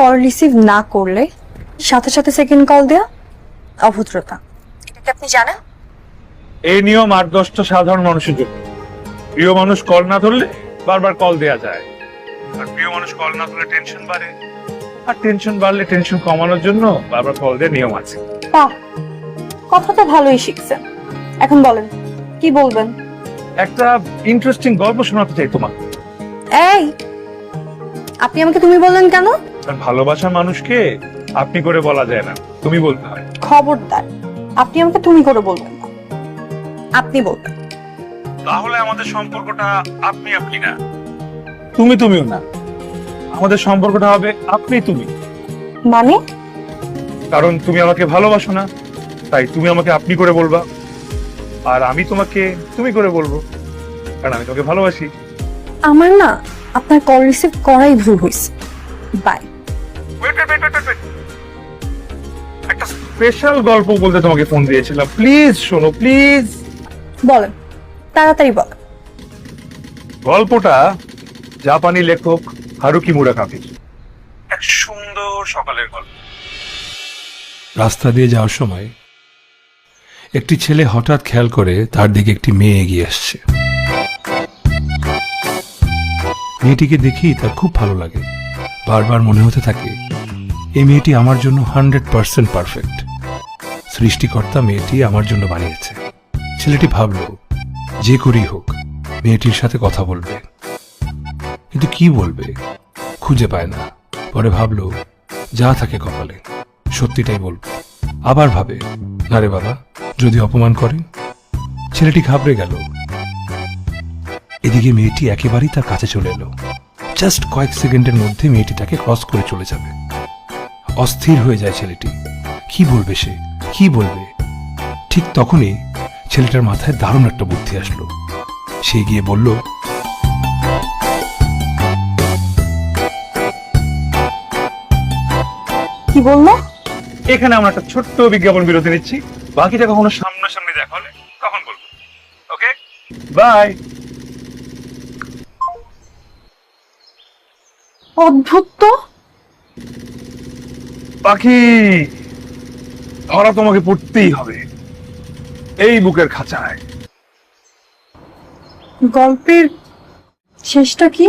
Call receive না করলে সাথে সাথে সেকেন্ড কল দেয়া অভদ্রতা, এটা কি আপনি জানেন? এই নিয়ম 8-10টা সাধারণ মানুষের জন্য। প্রিয় মানুষ কল না ধরলে বারবার কল দেয়া যায়, আর প্রিয় মানুষ কল না ধরলে টেনশন বাড়ে, আর টেনশন বাড়লে টেনশন কমানোর জন্য বারবার কল দেওয়ার নিয়ম আছে। বাহ, কথা তো ভালোই শিখছেন। এখন বলেন কি বলবেন? একটা ইন্টারেস্টিং গল্প শোনাতে চাই তোমাকে। এই, আপনি আমাকে তুমি বললেন কেন? কারণ ভালোবাসার মানুষকে আপনি করে বলা যায় না, তুমি বলতে হয়। খবরদার, আপনি আমাকে তুমি করে বলবেন না, আপনি বলবেন। তাহলে আমাদের সম্পর্কটা আপনি আপনি না, তুমি তুমিও না, আমাদের সম্পর্কটা হবে আপনি তুমি। মানে? কারণ তুমি আমাকে ভালোবাসো না, তাই তুমি আমাকে আপনি করে বলবা, আর আমি তোমাকে তুমি করে বলবো, কারণ আমি তোমাকে ভালোবাসি। আমার না আপনার কল রিসিভ করাই ভুল হয়েছে। বাই। একটা স্পেশাল গল্প বলতে তোমাকে ফোন দিয়েছিলাম, প্লিজ শোনো প্লিজ। বলেন, তাড়াতাড়ি বলেন। গল্পটা জাপানি লেখক হারুকি মুরাকামির এক সুন্দর সকালের গল্প। রাস্তা দিয়ে যাওয়ার সময় একটি ছেলে হঠাৎ খেয়াল করে তার দিকে একটি মেয়ে এগিয়ে আসছে। মেয়েটিকে দেখি তার খুব ভালো লাগে, বারবার মনে হতে থাকে এই মেয়েটি আমার জন্য 100% পারফেক্ট। সৃষ্টিকর্তা মেয়েটি আমার জন্য বানিয়েছে। ছেলেটি ভাবল যে করেই হোক মেয়েটির সাথে কথা বলবে, কিন্তু কি বলবে খুঁজে পায় না। পরে ভাবল যা থাকে কপালে সত্যিটাই বলবো। আবার ভাবে না রে বাবা, যদি অপমান করে। ছেলেটি ঘাবড়ে গেল। এদিকে মেয়েটি একেবারেই তার কাছে চলে এলো। জাস্ট কয়েক সেকেন্ডের মধ্যে মেয়েটি তাকে ক্রস করে চলে যাবে। অস্থির হয়ে যায় ছেলেটি, কি বলবে সে, কি বলবে। ঠিক তখনই ছেলেটার মাথায় দারুণ একটা বুদ্ধি আসলো। সে গিয়ে বলল, কি বললো? এখানে আমরা একটা ছোট্ট বিজ্ঞাপন বিরতি নিচ্ছি, বাকিটা কখনো সামনাসামনি দেখা হলে তখন বলবো। ওকে, বাই। অদ্ভুত তো। পাখি ধরা তোমাকে পড়তেই হবে এই বুকের খাঁচায়। গল্পের শেষটা কি?